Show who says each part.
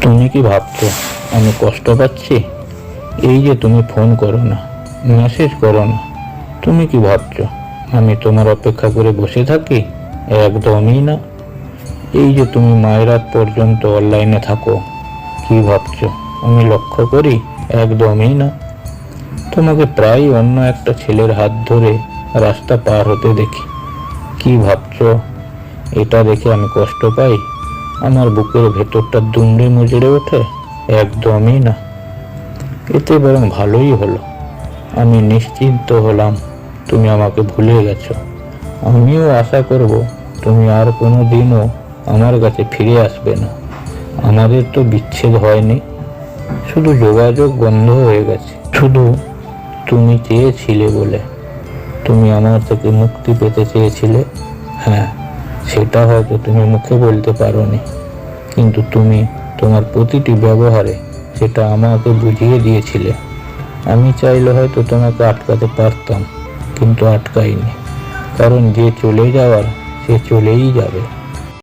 Speaker 1: তুমি কি ভাবছো আমি কষ্ট পাচ্ছি? এই যে তুমি ফোন করো না, মেসেজ করো না, তুমি কি ভাবছো আমি তোমার অপেক্ষা করে বসে থাকি? একদমই না। এই যে তুমি মাঝরাত পর্যন্ত অনলাইনে থাকো, কি ভাবছো আমি লক্ষ্য করি? একদমই না। তোমাকে প্রায় অন্য একটা ছেলের হাত ধরে রাস্তা পার হতে দেখি, কি ভাবছো এটা দেখে আমি কষ্ট পাই? আমার বুকের ভেতরটা দুমড়ে মুচড়ে ওঠে? একদমই না। এতে বরং ভালোই হলো, আমি নিশ্চিন্ত হলাম তুমি আমাকে ভুলে গেছো। আমিও আশা করব তুমি আর কোনো দিনও আমার কাছে ফিরে আসবে না। আমাদের তো বিচ্ছেদ হয়নি, শুধু যোগাযোগ বন্ধ হয়ে গেছে। শুধু তুমি চেয়েছিলে বলে, তুমি আমার থেকে মুক্তি পেতে চেয়েছিলে। হ্যাঁ, সেটা হয়তো তুমি মুখে বলতে পারোনি, কিন্তু তুমি তোমার প্রতিটি ব্যবহারে সেটা আমাকে বুঝিয়ে দিয়েছিলে। আমি চাইলে হয়তো তোমাকে আটকাতে পারতাম, কিন্তু আটকাইনি, কারণ যে চলে যাওয়ার সে চলেই যাবে।